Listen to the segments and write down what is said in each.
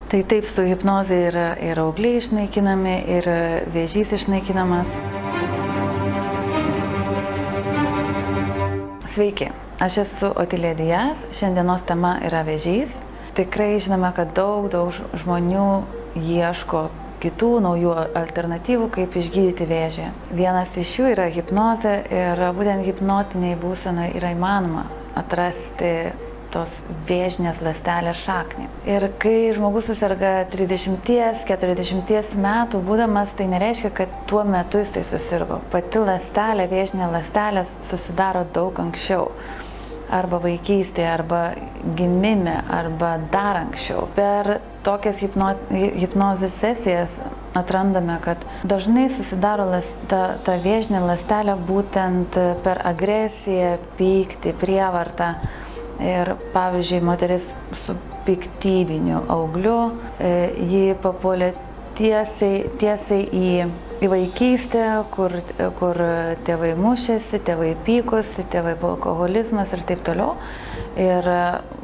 Tai taip, su hipnoze yra ir augliai išnaikinami, ir vėžys išnaikinamas. Sveiki, aš esu Otilija Diaz, šiandienos tema yra vėžys. Tikrai žinome, kad daug žmonių ieško kitų naujų alternatyvų, kaip išgydyti vėžį. Vienas iš jų yra hipnozė ir būtent hipnotiniai būsenai yra įmanoma atrasti tos vėžinės ląstelės šaknį. Ir kai žmogus susirga 30-40 metų būdamas, tai nereiškia, kad tuo metu jisai susirgo. Pati ląstelė, vėžinė ląstelė susidaro daug anksčiau. Arba vaikystėje, arba gimime, arba dar anksčiau. Per tokias hipnozės sesijas atrandame, kad dažnai susidaro ta vėžinė ląstelė būtent per agresiją, pyktį, prievartą. Ir pavyzdžiui, moteris su piktybiniu augliu, ji papuolė tiesiai į vaikystę, kur tėvai mušėsi, tėvai pykosi, tėvai buvo alkoholizmas ir taip toliau. Ir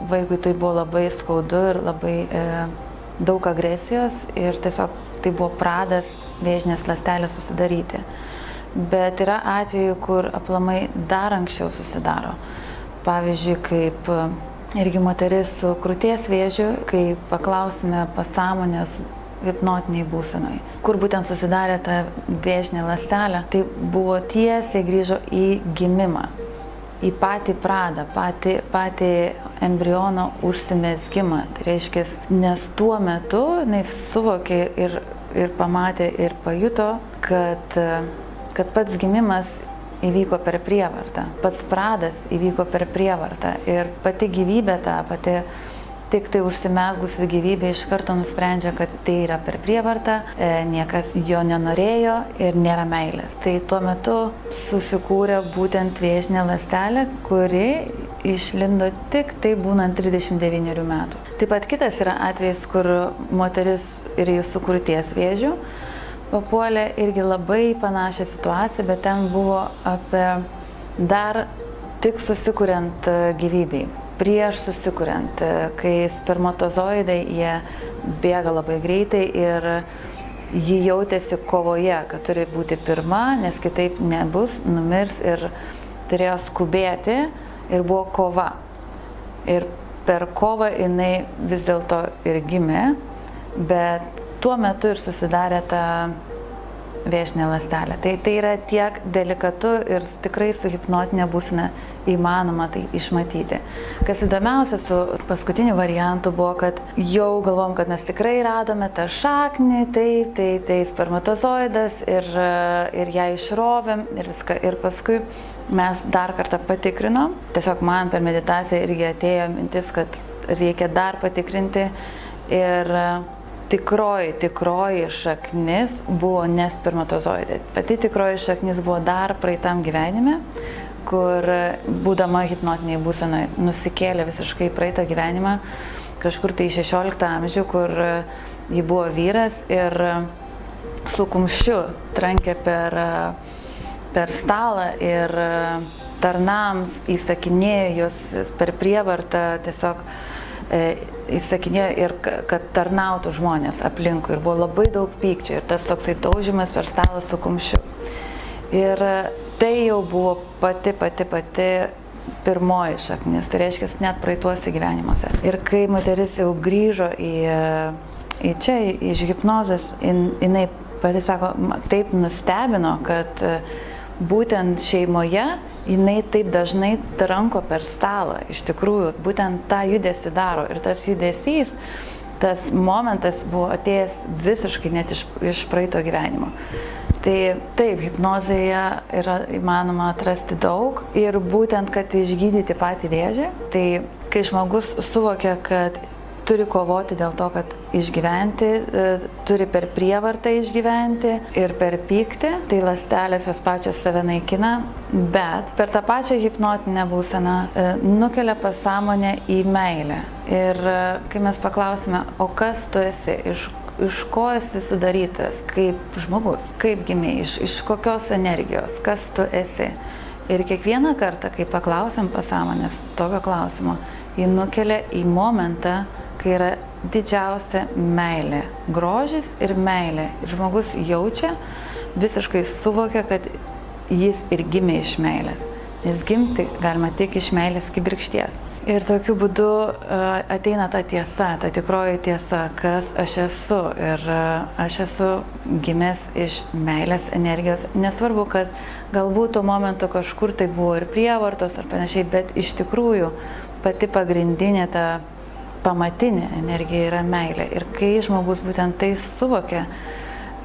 vaikui tai buvo labai skaudu ir labai daug agresijos ir tiesiog tai buvo pradas vėžinės ląstelės susidaryti. Bet yra atvejų, kur aplamai dar anksčiau susidaro. Pavyzdžiui, kaip irgi moteris su krūties vėžiu, kai paklausime pasąmonės hipnotiniai būsenoj, kur būtent susidarė ta vėžinė ląstelė, tai buvo tiesiai grįžo į gimimą, į patį pradą, patį embriono užsimezgimą. Tai reiškia, nes tuo metu jis suvokė ir pamatė ir pajuto, kad pats gimimas įvyko per prievartą, pats pradas įvyko per prievartą ir pati gyvybė tik tai užsimezgusi gyvybė iš karto nusprendžia, kad tai yra per prievartą, niekas jo nenorėjo ir nėra meilės. Tai tuo metu susikūrė būtent vėžinė ląstelė, kuri išlindo tik tai būnant 39 metų. Taip pat kitas yra atvejis, kur moteris ir jis su krūties vėžiu papuolė irgi labai panašią situaciją, bet ten buvo apie dar tik susikuriant gyvybei. Prieš susikuriant, kai spermatozoidai jie bėga labai greitai ir ji jautėsi kovoje, kad turi būti pirma, nes kitaip nebus, numirs ir turėjo skubėti ir buvo kova. Ir per kovą jinai vis dėlto ir gimė, bet tuo metu ir susidarė ta vėžinė ląstelė. Tai yra tiek delikatu ir tikrai su hipnotinė būsena įmanoma tai išmatyti. Kas įdomiausia su paskutiniu variantu buvo, kad jau galvom, kad mes tikrai radome tą šaknį, tai spermatozoidas ir ją išrovėm ir viską. Ir paskui mes dar kartą patikrinom. Tiesiog man per meditaciją irgi atėjo mintis, kad reikia dar patikrinti ir tikroji šaknis buvo ne spermatozoidai. Pati tikroji šaknis buvo dar praeitam gyvenime, kur būdama hipnotiniai būsenai nusikėlė visiškai praeitą gyvenimą, kažkur tai 16 amžių, kur ji buvo vyras ir su kumščiu trankė per stalą ir tarnams įsakinėjo juos per prievartą tiesiog įsakinėjo ir kad tarnautų žmonės aplinkui ir buvo labai daug pykčio ir tas toksai daužimas per stalą su kumščiu. Ir tai jau buvo pati pirmoji šaknis, tai reiškia net praeituose gyvenimuose. Ir kai moteris jau grįžo į čia, iš hipnozės, jinai pati sako, taip nustebino, kad būtent šeimoje jinai taip dažnai tranko per stalą, iš tikrųjų, būtent tą judesį daro ir tas judesys, tas momentas buvo atėjęs visiškai net iš praeito gyvenimo. Tai taip, hipnozėje yra įmanoma atrasti daug ir būtent, kad išgydyti patį vėžį, tai kai žmogus suvokia, kad turi kovoti dėl to, kad išgyventi, turi per prievartą išgyventi ir per pyktį, tai ląstelės jos pačios save naikina, bet per tą pačią hipnotinę būseną nukelia pasąmonę į meilę. Ir kai mes paklausime, o kas tu esi, iš ko esi sudarytas kaip žmogus, kaip gimei, iš kokios energijos, kas tu esi. Ir kiekvieną kartą, kai paklausim pasąmonės tokio klausimo, jį nukelia į momentą, kai yra didžiausia meilė, grožis ir meilė. Žmogus jaučia, visiškai suvokia, kad jis ir gimė iš meilės. Nes gimti galima tik iš meilės kibirkšties. Ir tokiu būdu ateina ta tiesa, ta tikroji tiesa, kas aš esu. Ir aš esu gimęs iš meilės energijos. Nesvarbu, kad galbūt tuo momentu kažkur tai buvo ir prievartos ar panašiai, bet iš tikrųjų pati pagrindinė ta pamatinė energija yra meilė. Ir kai žmogus būtent tai suvokia,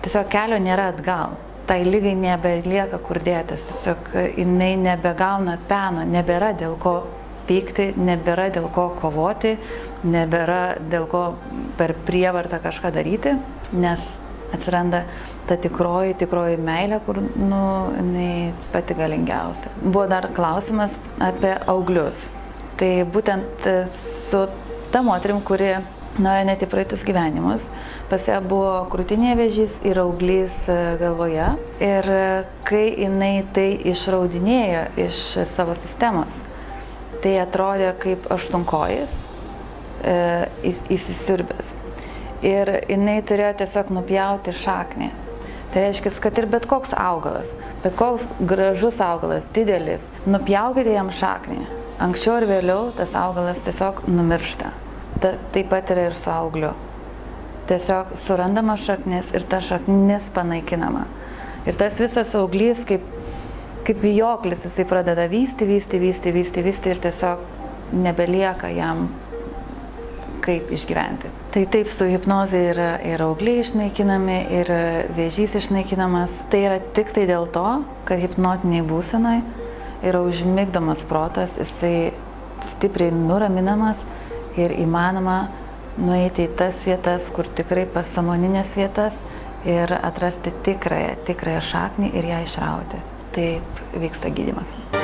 tiesiog kelio nėra atgal. Tai lygai nebelieka kur dėtis, tiesiog jinai nebegauna peno, nebėra dėl ko pykti, nebėra dėl ko kovoti, nebėra dėl ko per prievartą kažką daryti, nes atsiranda ta tikroji meilė, kur, jinai pati galingiausia. Buvo dar klausimas apie auglius. Tai būtent su ta moterim, kuri nuėjo net į praeitus gyvenimus, pas ją buvo krūtinėje vėžys ir auglys galvoje. Ir kai jinai tai išraudinėjo iš savo sistemos, tai atrodė kaip aštunkojis įsisiurbęs. Ir jinai turėjo tiesiog nupjauti šaknį. Tai reiškia, kad ir bet koks augalas, bet koks gražus augalas, didelis, nupjaukite jam šaknį. Anksčiau ir vėliau tas augalas tiesiog numiršta. Taip pat yra ir su augliu. Tiesiog surandama šaknis ir ta šaknis panaikinama. Ir tas visas auglys kaip vijoklis, jisai pradeda vysti ir tiesiog nebelieka jam kaip išgyventi. Tai taip su hipnoze yra ir augliai išnaikinami, ir vėžys išnaikinamas. Tai yra tik tai dėl to, kad hipnotiniai būsenai yra užmigdomas protas, jisai stipriai nuraminamas ir įmanoma nueiti į tas vietas, kur tikrai pasąmoninės vietas ir atrasti tikrąją šaknį ir ją išrauti. Taip vyksta gydymas.